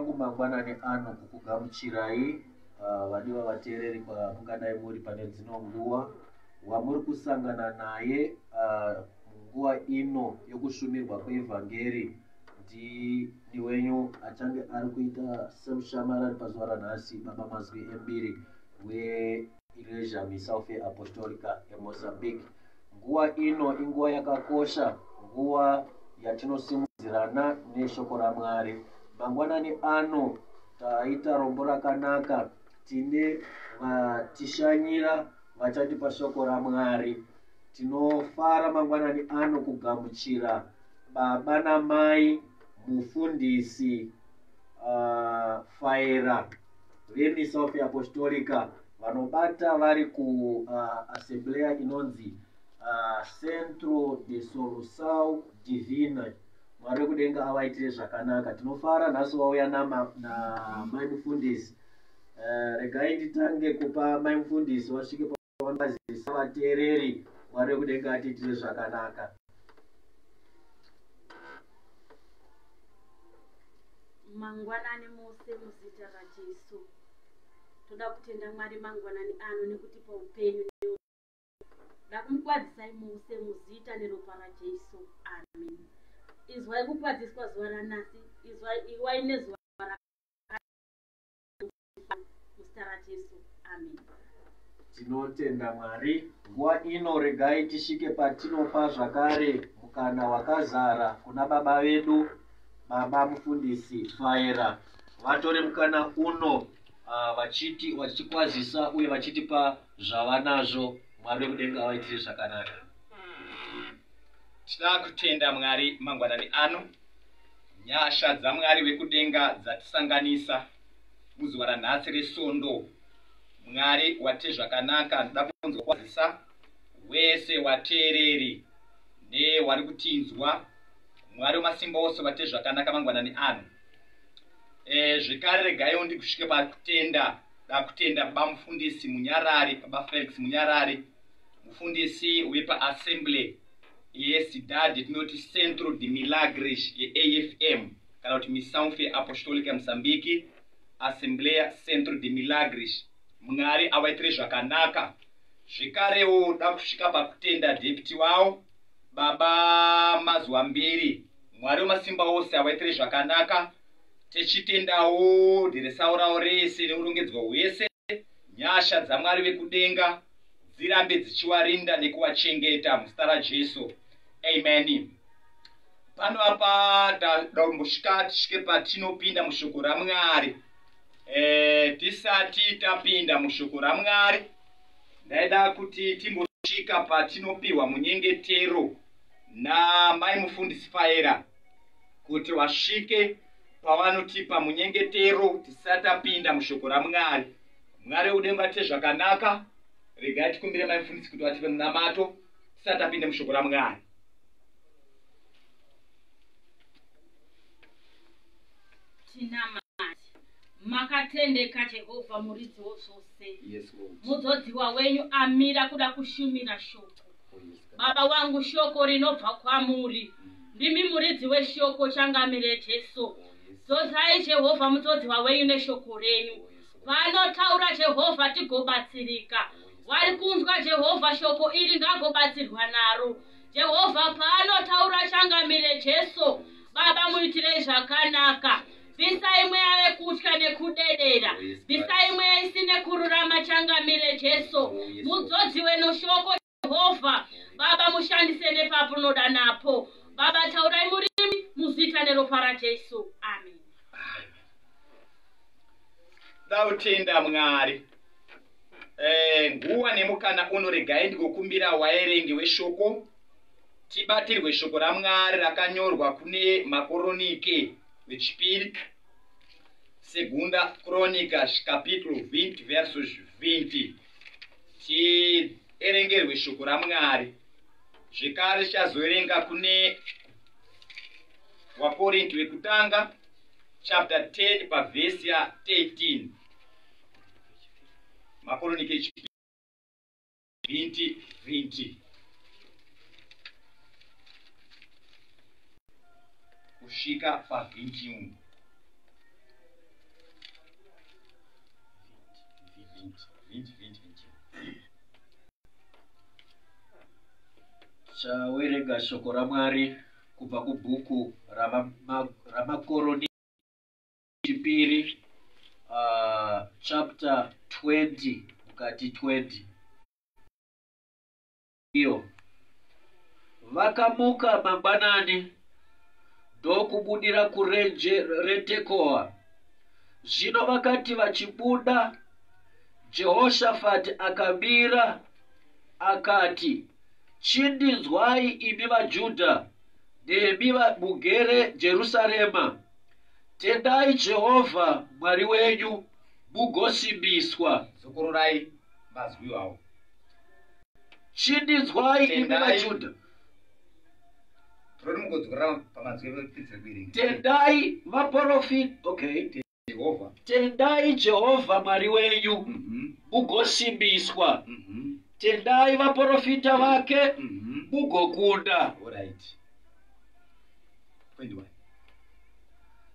hangu mangwanani ano kukugamuchirai vadiwa vateereri pamungadai muri pane dzino nguva wamuri kusangana naye munguva ino yokushumirwa kweevhangeri ndini wenyu achange ari kuita semushamarari pazuva ranhasi baba mazwi embiri weIgreja Missão-Fé Apostólica eMoçambique. Nguva ino inguva yakakosha, nguva yatinosimudzirana neshoko raMwari. Mangwanani ano taita rombo rakanaka, tine vatishanyira vachatipa shoko raMwari. Tinofara mangwanani ano kugamuchira baba namai mufundisi Faera veMissão-Fé Apostólica vanobata vari kuAssembleia inonzi Centro de Solução Divina. Mwari wekudenga avaitire zvakanaka. Tinofara nhasi wauya namai mufundisi. Regai nditange kupa mai mufundisi wasvike pavanozisa vateereri. Mwari wekudenga atiitire zvakanaka. Mangwanani mose muzita raJesu. Toda kutenda Mwari mangwanani ano nekutipa upenyu. Ndakumukwadzisai mose muzita neropa raJesu. Amen. Izwai kukwadziswa zuva ranhasi, iwai nezuva muzita raJesu. Amen. Tinotenda Mwari. Nguva ino regai tisvike patinopa zvakare mukana wakazara kuna baba vedu, baba mufundisi Faera. Vatore mukana uno vachikwazisa uye vachitipa zvavanazvo. Mwari wekudenga avaitire zvakanaka. Tinoda kutenda Mwari mangwanani ano. Nyasha dzaMwari wekudenga dzatisanganisa muzuva ranhasi resondo. Mwari wate zvakanaka. Ndoda kunzwa kwazisa wese wateereri newari kutinzwa. Mwari wemasimba ose wate zvakanaka mangwanani ano. Zvekare regaiwo ndikusvike pakutenda. Da kutenda baba mufundisi Munyarari, baba Felix Munyarari, mufundisi wepaAssembly yecidade tinoti Centro de Milagres yeAFM, kana kuti Missão-Fé Apostólica Moçambique, Assembleia Centro de Milagres. Mwari avaitire zvakanaka. Zvekarewo da kusvika pakutenda deputy wawo baba Mazwi Embiri. Mwari wemasimba ose avaitire zvakanaka. Tichitendawo dhiresawo rawo rese neurongedzwa hwese. Nyasha dzaMwari wekudenga dzirambe dzichiwarinda nekuvachengeta muzita raJesu. Amen. Pano apa tadombosvika tisvike patinopinda mushoko raMwari. Tisati tapinda mushoko raMwari, ndaida kuti timbosvika patinopiwa munyengetero namai mufundisi Faera kuti wasvike pavanotipa munyengetero tisati tapinda mushoko raMwari. Mwari wekudenga atiite zvakanaka. Regai tikumbire mai mufundisi kuti vatipe munamato tisati tapinda mushoko raMwari. Tinamati makatendeka Jehovha muridzi wozvose. Yes, Lord. Muzodziwa wenyu amira kuda kushumira shoko. Baba wangu, shoko rinobva kwamuri. Ndimi muridzi weshoko, changamire Jesu. Dzozai Jehovha muzodziwa wenyu neshoko renyu. Vanotaura Jehovha tigobatsirika. Vari kunzwa Jehovha shoko iri ngagobatsirwa naro. Jehovha paanotaura changamire Jesu. Baba muitire zvakanaka. Bvisai mweya yekutya nekudedera. Bvisai mweya isine kururama, changamire Jesu. Mudzodziwe noshoko Jehovha. Baba mushandise nepamunoda napo. Baba taurai murimi muzita neropa raJesu. Amen. Dautenda Mwari. Nguva nemukana uno regai ndigokumbira waerengi weshoko tibatirwe shoko raMwari rakanyorwa kune makoronike vechipiri, Segunda Crônicas capítulo 20 versos 20. Tierengerwe shoko raMwari. Zvekare tichazoerenga kune Wakorinto wekutanga chapter 10 pavhesi ya 13. Makoronike echipiri 20 kusvika pa 21. Chawerenga shoko raMwari kubva kubhuku ramakoroni chipiri chapter 20 mukati 20. Iyo vakamuka mangwanani ndokubudira kurenje reTekoa. Zvino vakati vachibuda, Jehoshafati akamira akati, chindinzwai imi vaJudha nemi mugere Jerusarema, tendai Jehovha Mwari wenyu mugosimbiswa. Zukururai mazwi wawo. Chindinzwai imi vaJudha. Tendai vaprofita. Okay. Jehovah. Tendai Jehovha Mwari wenyu mugosimbiswa. Tendai vaprofita vake mugokunda. Alright. 21.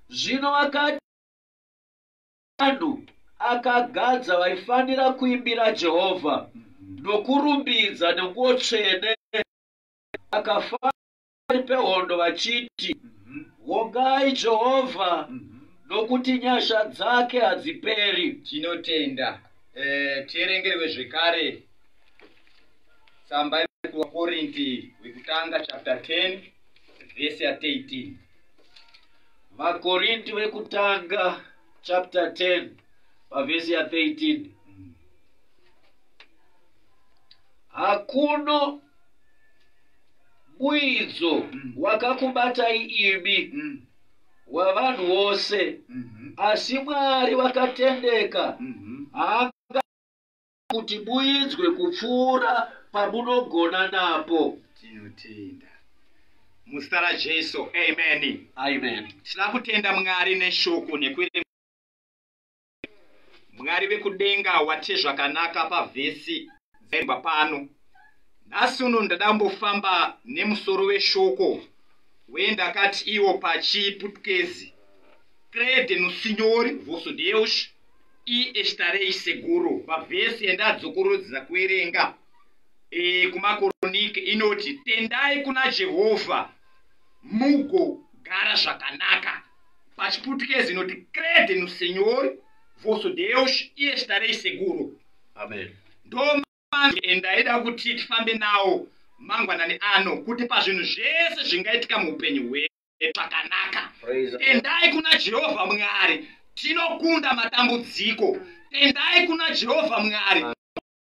Zvino vakati vanhu akagadza vaifanira kuimbira Jehovha nokurumbidza nenguo tsvene, vakafamba pehondo vachiti, vongai Jehovha nokuti nyasha dzake hadziperi. Tinotenda. Tierengerwe zvekare tsamba kuvaKorinti wekutanga chapter 10 verse 18. VaKorinti vekutanga chapter 10 pavhesi 13. Hakuno muidzo wakakubatai imi wavanhu vose, asi Mwari vakatendeka haanga kuti muidzwe kupfuura pamunogona napo. Tinotenda. Muzita raJesu. Amen. Amen. Tinoda kutenda Mwari neshoko nekuerenga. Mwari vekudenga wate zvakanaka pavhesi dzaimba pano. Nhasi uno ndadambofamba nemusoro weshoko wendakati iwo pachiputukezi, crede no Senhor vosso Deus e estareis seguro. Pavhesi yandadzokorodza kuerenga kumakoronike inoti, tendai kuna Jehovha mugogara zvakanaka. Pachiputukezi inoti, crede no Senhor vosso Deus e estareis seguro. Amen. Ndaida kuti tifambe nawo mangwanani ano kuti pazvinhu zvese zvingaitika muupenyu hwedu zvakanaka. Tendai kuna Jehovha Mwari, tinokunda matambudziko. Tendai kuna Jehovha Mwari,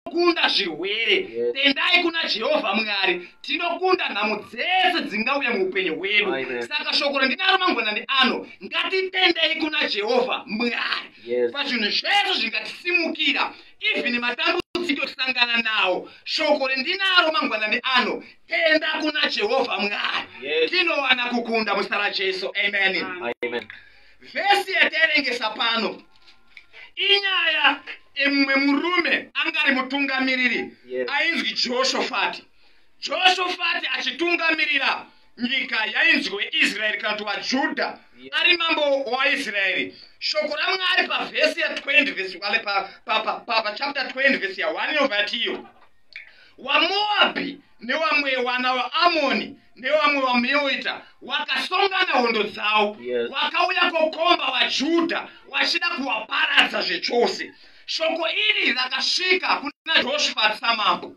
tinokunda zvirwere. Tendai kuna Jehovha Mwari, tinokunda nhamo dzese dzingauya muupenyu hwedu. Saka shoko randinaro mangwanani ano, ngatitendei kuna Jehovha Mwari pazvinhu zvese zvingatisimukira, even matambudziko kusangana nawo. Shoko randinaro mangwanani ano, tenda kuna Jehovha Mwari, tinowana kukunda muzita raJesu. Amen. Amen. Vhesi yaterengesa pano inyaya emumwe murume angari mutungamiriri ainzwi Jehoshafati. Jehoshafati achitungamirira nyika yainzwi Israeri kana kuti vaJudha, ari mambo waIsraeri. Shoko raMwari pavhesi ya20 vhesi pa chapter 20 vhesi ya1 yobva iyo, waMoabhi nevamwe wana vaAmoni nevamwe vaMeoita vakasongana hondo dzavo, vakauya kokomba vaJudha vachida kuvaparadza zvechose. Shoko iri rakasvika kuna Jehoshafati samambo.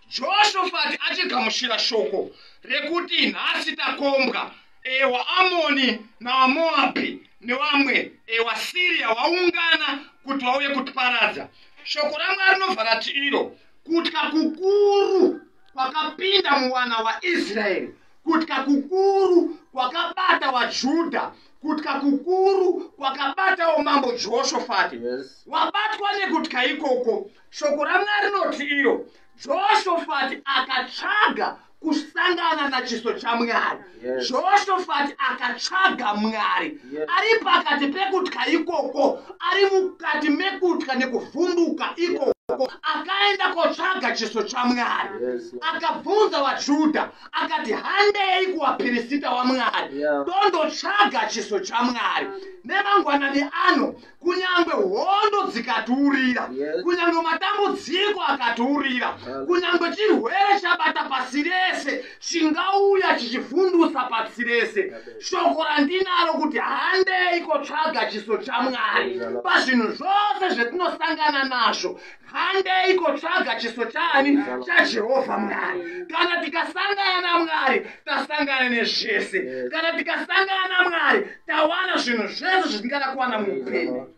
Jehoshafati achigamuchira shoko rekuti nhasi takombwa, vaAmoni navaMoabhi nevamwe vaSiria vaungana kuti vauye kutiparadza. Shoko raMwari rinobva rati iro, kutya kukuru kwakapinda muwana vaIsraeri, kutya kukuru kwakabata vaJudha, kutya kukuru kwakabatawo mambo Jehoshafati. Wabatwa nekutya ikoko, shoko raMwari rinoti iro, Jehoshafati akatsvaga kusangana nachiso chaMwari. Jehoshafati akatsvaga Mwari. Ari pakati pekutya ikoko, ari mukati mekutya nekuvhunduka ikoko, akaenda kotsvaga chiso chaMwari. Yes, Lord. Akabvunza vaJudha akati, handei kuvapirisita waMwari tondotsvaga chiso chaMwari. Nemangwanani ano kunyangwe hondo dzikatiurira, Yes. kunyangwe matambudziko akatiurira, kunyangwe chirwere chabata pasi rese chingauya chichivhundusa pasi rese, shoko randinaro kuti handei kotsvaga chiso chaMwari. Pazvinhu zvose zvetinosangana nazvo, handei kotsvaga chiso chani chaJehovha Mwari. Kana tikasangana naMwari tasangana nezvese, kana tikasangana naMwari tawana zvinhu zvese zvitingada kuwana muupenyu.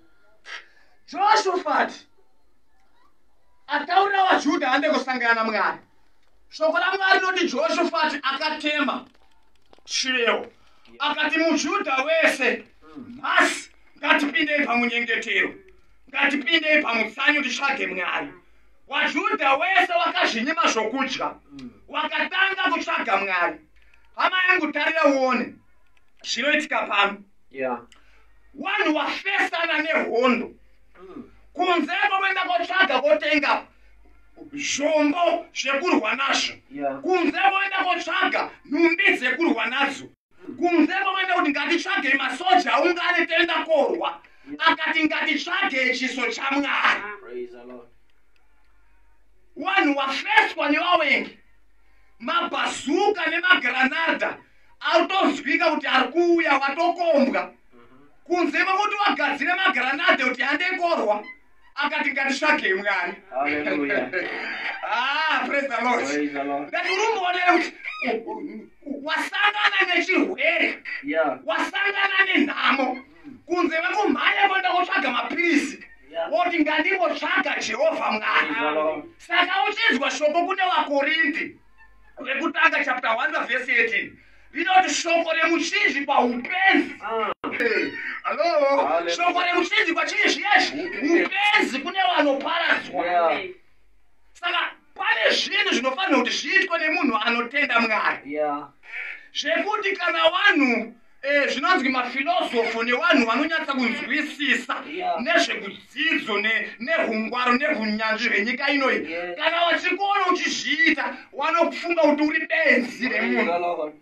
Jehoshafati ataurira vaJudha hande kusangana naMwari. Shoko raMwari rinoti Jehoshafati akatema chirevo akati, muJudha wese nhasi ngatipindei pamunyengetero, ngatipindei pamutsanyo titsvage Mwari. VaJudha wese vakazvinyima zvokudya vakatanga kutsvaga Mwari. Hama yangu, tarira uone zvinoitika pano. Yeah. Vanhu vafesana nehondo, kunzeko voenda kotsvaga kotenga zvombo zvekurwa nazvo, Yeah. kunze voenda kotsvaga nhumbi dzekurwa nadzo, kunze voenda kuti ngatitsvage masoja aungane toenda korwa. Akati ngatitsvage chiso chaMwari. Praise the Lord. Vanhu vafeswa nevavengi, mabhazuka nemagranada autozwika kuti ari kuuya, vatokombwa. Kunze vokuti vagadzire magranada kuti andekorwa, akati ngatitsvage Mwari. Hallelujah. Praise the Lord. Praise the Lord. Ngati urumboonere kuti wasangana nechirwere, Yeah. wasangana nenhamo, kunze vekumhanya voenda kotsvaga mapirisi, woti ngandimbotsvaga Jehovha Mwari. Praise the Lord. Saka uchinzwa shoko kune vaKorinde rekutanga chapter 1 verse 18 rinoti shoko remuchinji paupenzi. Hello. Hallelujah. Shoko remuchinji kwachii zviyezvi upenzi kune vanoparadzwa. Yeah. Saka pane zvinhu zvinofanira kuti zviitwe nemunhu anotenda Mwari, Yeah. zvekuti kana vanhu zvinonzi mafilosofu nevanhu vanonyatsa kunzwisisa Yeah. nezvekudzidzo nehungwaro nehunyanzvi hwenyika inoyi, Yes. kana vachikuona uchizviita vanofunga kuti uri benzi Praise the remunhu. Lord.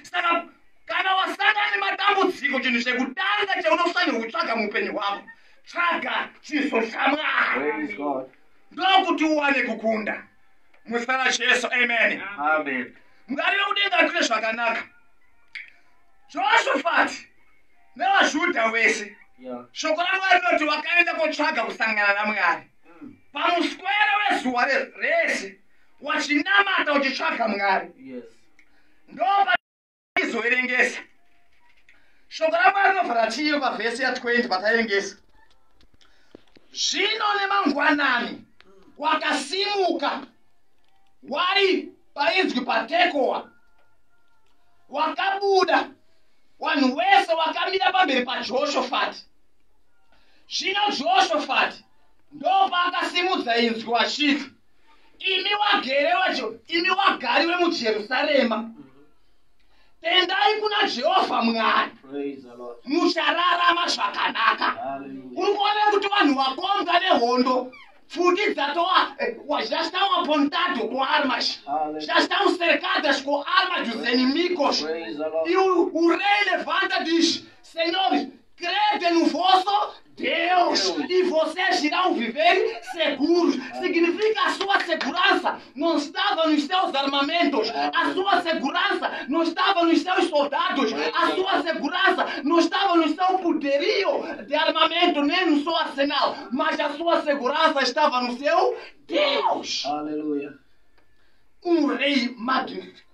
Saka kana wasangana nematambudziko, chinhu chekutanga chaunofanira kutsvaga muupenyu hwako, tsvaga chiso Praise chaMwari, God. ndokuti uwane kukunda. Muzita raJesu, amen. Amen. Ngarive kudenga kune zvakanaka. Jehoshafati nevaJudha vese, Yeah. shoko raMwari rinoti vakaenda kotsvaga kusangana naMwari. Pamuswere wezuva rese wachinamata uchitsvaga Mwari. Yes. Ndopazoerengesa shoko raMwari rinobva ratiyo pavhesi ya20 pataerengesa. Zvino nemangwanani wakasimuka wari painzwi paTekoa, wakabuda vanhu vese vakamira pamberi paJehoshafati. Zvino Jehoshafati ndopaakasimudza inzwi achiti, imi wagari vemuJerusarema, tendai kuna Jehovha Mwari, Praise the Lord. muchararama zvakanaka. Hallelujah. Uri kuona kuti vanhu vakombwa nehondo, pfuti dzatova já estão apontados com armas, Hallelujah. já estão cercadas com armas dos inimigos. Praise the Lord. E o rei levanta e diz: Senhores, crede no vosso Deus e vocês irão viver seguros. Significa a sua segurança não estava nos seus armamentos, a sua segurança não estava nos seus soldados, a sua segurança não estava no seu poderio de armamento, nem no seu arsenal, mas a sua segurança estava no seu Deus. Hallelujah. Rei magnífico,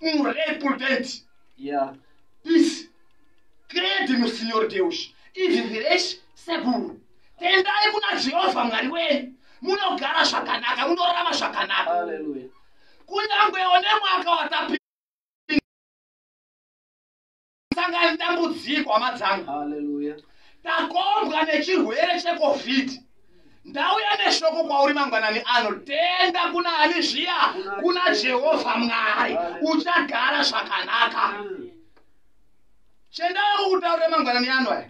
rei prudente, Yeah. disse: crede no Senhor Deus e vivereis seguro. Tendai kuna Jehovha Mwari wenu, munogara zvakanaka, munorama zvakanaka. Hallelujah. Kunyangwe nemwaka watapinda sangana dambudziko amadzangu, Hallelujah. takombwa nechirwere cheCovid. Ndauya neshoko kwauri mangwanani ano, tenda kuna ani zviya, kuna Jehovha Mwari, uchagara zvakanaka. Chendauya kutaura mangwanani ano,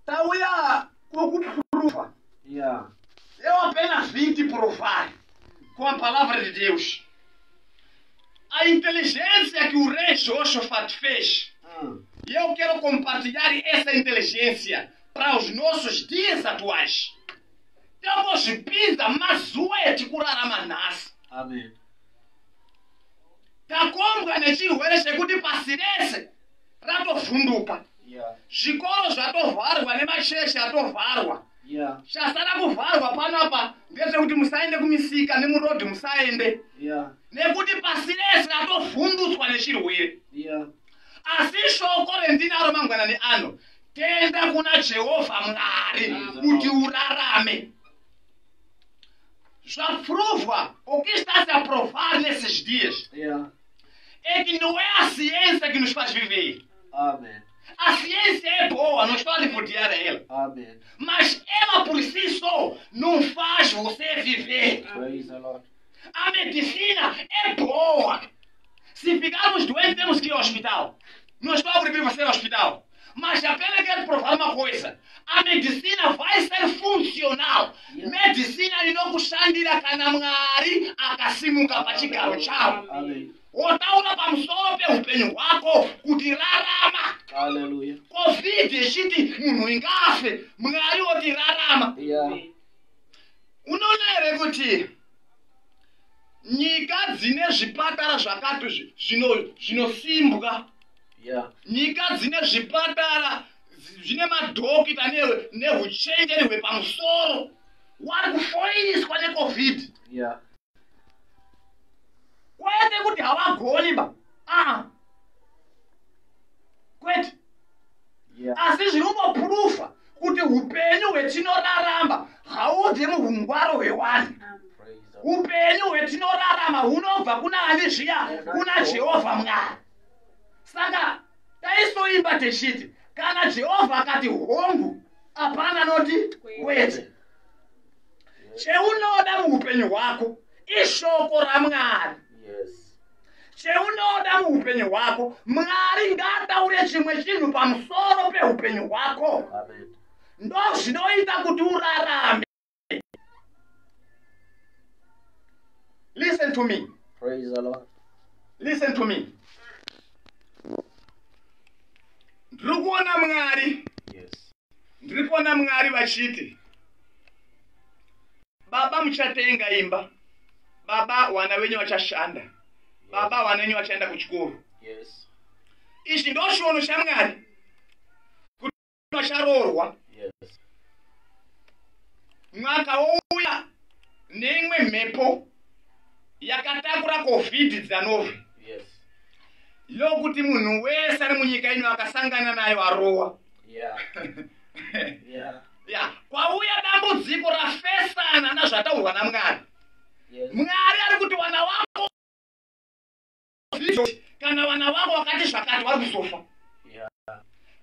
tauya kukupurufa. Yeah. eu apenas vim te provar com a palavra de Deus a inteligência que o rei Jeoshafat fez. E eu quero compartilhar essa inteligência para os nossos dias atuais. Temos pisa mazuete kuraramanas. Amen. Takombwa nechirwere chekuti pasi rese ratovhunduka. Yeah. Zvikoro zvatovharwa nemasheshe atovharwa. Yeah. Chasara kuvharwa panapa ngezvekuti musaende kumisika nemurodhi musaende. Yeah. Nekuti pasi rese ratovhundutswa nechirwere. Yeah. Asi shoko rendinaro mangwanani ano, tenda kuna Jehovha Mwari kuti urarame. Zvaprovwa o que está se a provar nesses dias. Yeah. É que não é a ciência que nos faz viver. Amen. A ciência é boa, não estou a repudiar ela. Amen. Mas ela por si só não faz você viver. Praise the Lord. A medicina é boa. Se ficarmos doentes, temos que ir ao hospital. Não estou a proibir você ir ao hospital. Mas apenas quero provar uma coisa. A medicina vai ser funcional. Medicina inokushandira kana Mwari akasimuka pachigaro chawo. Amen. Otaura pamusoro peupenyu hwako kuti rarama. Hallelujah. Covid ichiti munhu ingafe, Mwari oti rarama. Yeah. Unoona here kuti nyika dzine zvipatara zvakati zvinosimbwa, Yeah. nyika dzine zvipatara zvine madhokita nehuchenjeri hwepamusoro wari kufoiniswa neCovid. Yeah. Kwete kuti havagoni ba. Kwete. Yeah. Asi zvinomboprufa kuti upenyu hwetinorarama haubve muhungwaro hwewani. Praise the Lord. Upenyu hwetinorarama hunobva kuna ani zviya, kuna Jehovha Mwari. Saka taisoimba techiti kana Jehovha akati hongu, hapana noti kwete. Cheunoda muupenyu hwako ishoko raMwari. Yes. Cheunoda muupenyu hwako, Mwari ngataure chimwe chinhu pamusoro peupenyu hwako. Amen. Ndo zvinoita kuti urarame. Listen to me. Praise the Lord. Listen to me. Ndiri kuona Mwari. Yes. Ndiri kuona Mwari vachiti, baba muchatenga imba, baba wana wenyu vachashanda, baba wana wenyu vachaenda kuchikoro. Yes. Ichi ndo chiono chaMwari kuti vacharorwa. Yes. Mwaka wouya neimwe mhepo yakatakura Covid dzanove. Yes. Yokuti munhu wese ari munyika ino akasangana nayo arowa. Yeah. Yeah. Ya, kwauya dambudziko rafesana nazvataurwa naMwari. Yes. Mwari ari kuti wana wako kana wana wako wakati zvakati vari kuzofa. Yeah.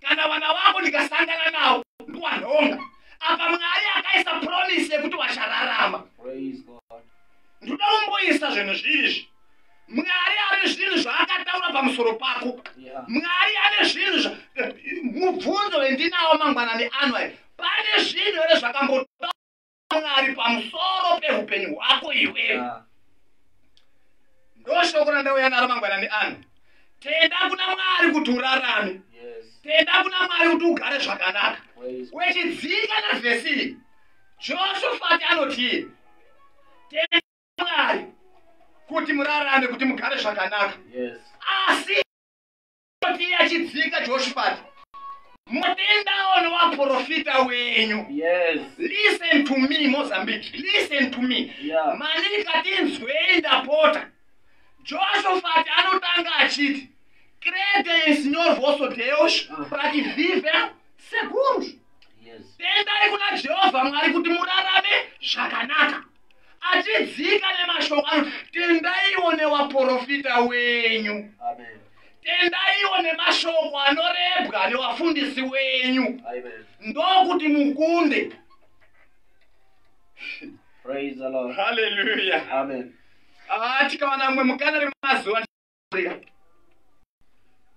Kana wana wako ndikasangana nawo ndiwanhonga. Apa Mwari akaisa promise yekuti vachararama. Praise God. Ndoda kumboisa zvinhu zvizvi. Mwari ane zvinhu zvaakataura pamusoro pako. Yeah. Mwari ane zvinhu mubvunzo wendinawo mangwanani ano aya. Pane zvinhu here zvakambotaura Mwari pamusoro peupenyu hwako iwewe. Yeah. Ndo shoko randauya naro mangwanani ano. Tenda kuna Mwari kuti urarame. Yes. Tenda kuna Mwari kuti ugare zvakanaka. Praise God. Wechidzika nevhesi iyi, Jehoshafati anoti, tenda Mwari kuti murarame, kuti mugare zvakanaka. Yes. Asi kuti achidzika Jehoshafati, mutendawo nowaprofita wenyu. Yes. Listen to me, Mozambique. Listen to me. Yeah. Manika tinzwei ndapota. Jehoshafati anotanga achiti, credeis Senhor vosso Deus para que vivam seguros. Yes. Tendai kuna Jehovha Mwari kuti murarame zvakanaka. Achidzika nemashoko ano, tendaiwo newaprofita wenyu. Amen. Tendaiwo nemashoko anorebwa newafundisi wenyu. Amen. Ndokuti mukunde. Praise the Lord. Hallelujah. Amen. Tikawana mwe mukana remazuva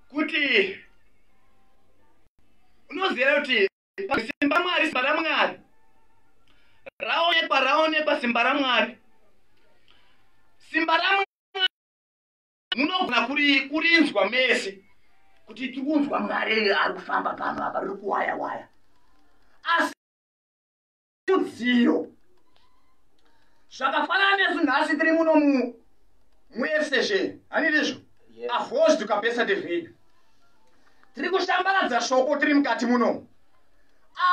kuti unoziva kuti pasimba Mwari simba raMwari raonekwa simba raMwari. Simba raMwari munogona kurinzwa mese kuti tikunzwa Mwari ari kufamba pano apa riri kuwaya waya. Asi mudziyo zvakafanana nesu nhasi tiri muno muFCG hanidizvo avozvi tukapesa David tiri kushambaradza shoko tiri mukati muno.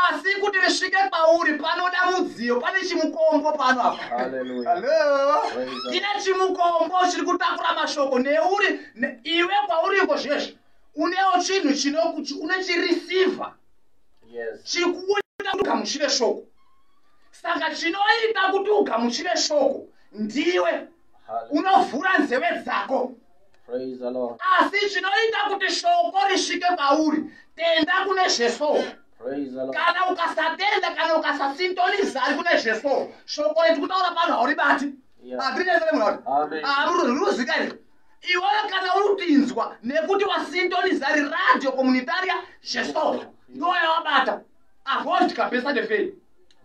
Asi kuti risvike pauri panoda mudziyo, pane chimukombo pano apa. Hallelujah. Hello. Tine chimukombo chiri kutakura mashoko neuri iwe kwauriko zveshe unewo chinhu une chireceiver. Yes. Chiri kuita kuti ugamuchire shoko. Saka chinoita kuti ugamuchire shoko ndiwe unovhura nzeve dzako. Praise the Lord. Asi chinoita kuti shoko risvike pauri tenda kune Jesu. Praise the Lord. Kana ukasatenda kana ukasasintoniza ari kune Jesu shoko retu kutaura pano hauribati. Adrinezere munhu. Amen. Ruzikani. Iwe kana urutinzwa nekuti wasintoniza ri radio communitaria Jesu ndo yawabata. Avoid kapesa de faith.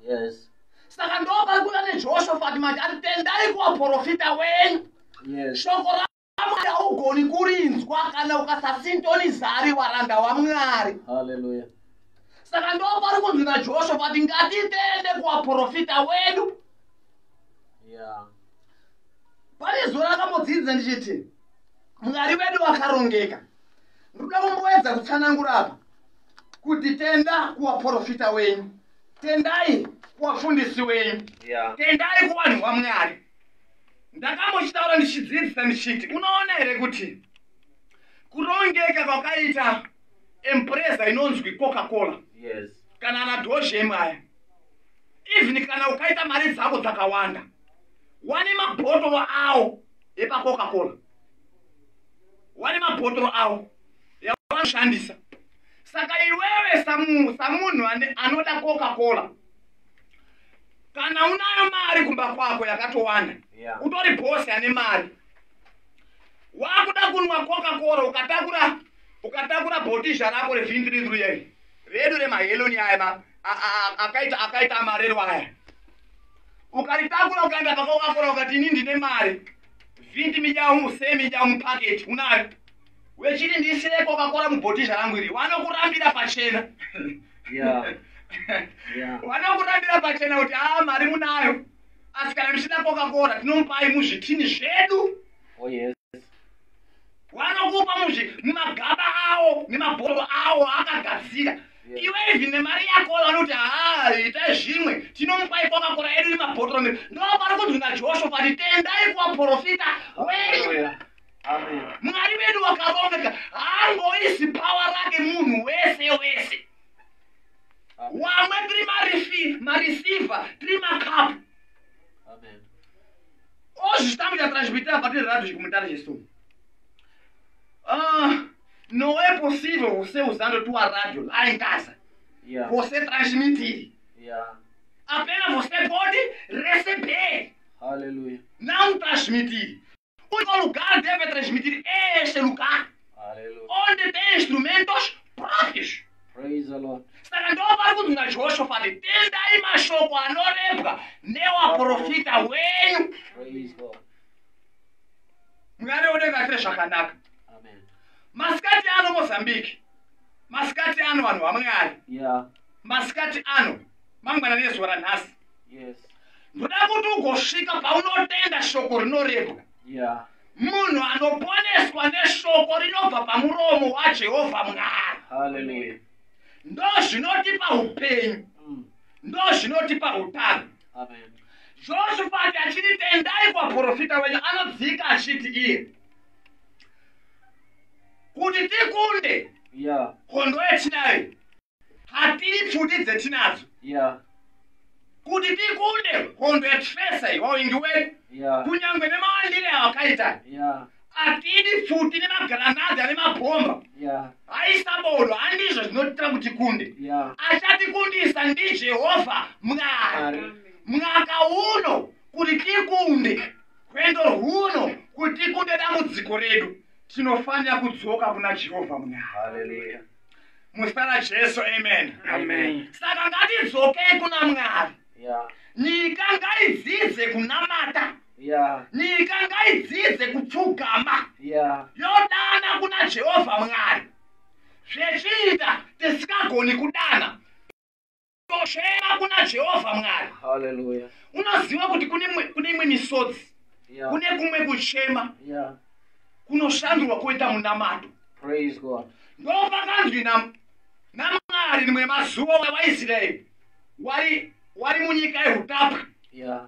Yes. Saka ndo pakuya neJoshua manje atendai kuvaprofita wenyu. Yes. Shoko raMwari haugoni kurinzwa kana ukasasintoniza ari waranda waMwari. Hallelujah. Saka ndo pari kunzwi naJoshua kuti ngatitende kuvaprofita wedu. Yeah. Pane zuva rakamodzidza ndichiti Mwari wedu wakarongeka. Ndoda kumboedza kutsanangura apa kuti tenda kuvaprofita wenyu, tendai kuvafundisi wenyu, Yeah. tendai kuvanhu vaMwari. Ndakamochitaura ndichidzidzisa ndichiti unoona here kuti kurongeka kwakaita empresa inonzwi Coca-Cola Yes. kana naDozhem aya, even kana ukaita mari dzako dzakawanda wane mabhotoro awo epaCoca-Cola, wane mabhotoro awo yavanoshandisa. Saka iwewe samunhu anoda Coca-Cola, kana unayo mari kumba kwako yakatowanda, Yeah. utori bosi ane mari, wakuda kunwa Coca-Cola ukatakura bhotizha rako re23 redu remaheloni aya akaita amarero aya, ukaritakura ukaenda paCoca-Cola ukati ini ndine mari 20 mijau semijau mupaketi unayo, wechiti ndisire Coca-Cola mubhotizha rangu iri, wanokurambira pachena. Yeah. Yeah. Wanokurambira pachena kuti mari munayo, asi kana muchida Coca-Cola tinomupai muzvitini zvedu. Oh yes. Wanokupa mumagaba awo nemabhotoro awo akagadzira. Yeah. Iwe even nemari yako vanoti itai zvimwe tinomupai Coca-Cola yedu nemabhotoro medu. Ndo pari kunzwi naJoshua kuti tendai kuvaprofita wenyu. Hallelujah. Amen. Mwari wedu wakarongeka, haangoisi pawa rake munhu wese wese. Wamwe tiri marisiva, tiri makapu. Amen. Ozvitambira transmitira patiri radio comunitaria Jesu. Não é possível você usando a tua rádio lá em casa. Yeah. Você transmitir. Yeah. Apenas você pode receber, Hallelujah. não transmitir. O único lugar deve transmitir é este lugar, Hallelujah. onde tem instrumentos próprios. Praise the Lord. Saka ndo pari kunzwi naJoshua kuti tendai mashoko anorembwa newaprofita wenyu. Praise God. Mwari odengatire zvakanaka. Amen. Masikati ano Mozambique, masikati ano vanhu vaMwari, Yeah. masikati ano mangwana nezuva ranhasi, Yes. ndoda kuti ugosvika paunotenda shoko rinorembwa, Yeah. munhu anoponeswa neshoko rinobva pamuromo waJehovha Mwari. Hallelujah. Ndo zvinotipa upenyu, ndo zvinotipa utano. Amen. Joshua achiti tendai kuvaprofita wenyu, anodzika achiti iye kuti tikunde Yeah. hondo yetinayo hatiri pfuti dzetinadzo, Yeah. kuti tikunde hondo yeTresai wawengi wedu, Yeah. kunyangwe nemawandire awakaita Yeah. hatidi pfuti nemagranadha nemabhomba, Yeah. haisabolo, handizvo zvinotira kuti kunde. Yeah. Achatikundisa ndiJehovha Mwari. Mwaka uno kuti tikunde, rwendo rwuno kuti tikunde dambudziko redu, tinofanira kudzoka kuna Jehovha Mwari. Hallelujah. Muzita raJesu, amen. Amen. Saka ngatidzokei kuna Mwari. Yeah. nyika ngaidzidze kunamata, Yeah. nyika ngaidzidze kupfugama, Yeah. yodana kuna Jehovha Mwari. Zvechiita tisingagoni kudana, toshema kuna Jehovha Mwari. Hallelujah. Unoziva kuti kune imwe misodzi, Yeah. kune kumwe kuchema Yeah. kunoshandurwa kuita munamato. Praise God. Ndopakanzwi naMwari rimwe mazuva vaIsraeri wari munyika yeutapwa. Yeah.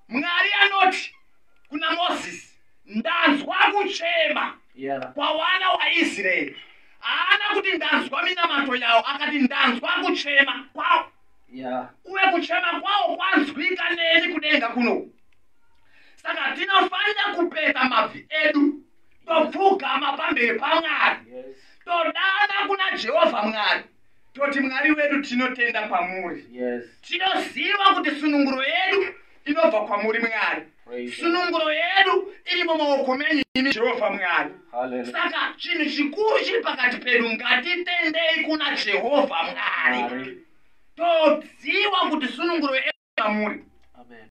Mwari anoti kuna Moses, ndanzwa kuchema Yeah. kwawana waIsraeri. Haana kuti ndanzwa minamato yavo, akati ndanzwa kuchema kwavo. Yeah. Uye kuchema kwavo kwanzwika neni kudenga kuno. Saka tinofanira kupeta mabvi edu, topfugama pamberi paMwari, Yes. todana kuna Jehovha Mwari, toti Mwari wedu tinotenda kwamuri. Yes. Tinoziva kuti sununguro yedu inobva kwamuri Mwari. Praise God. Sununguro yedu iri mumaoko menyu imi Jehovha Mwari. Hallelujah. Saka chinhu chikuru chiri pakati pedu, ngatitendei kuna Jehovha Mwari. Mwari. Toziva kuti sununguro yedu kwamuri.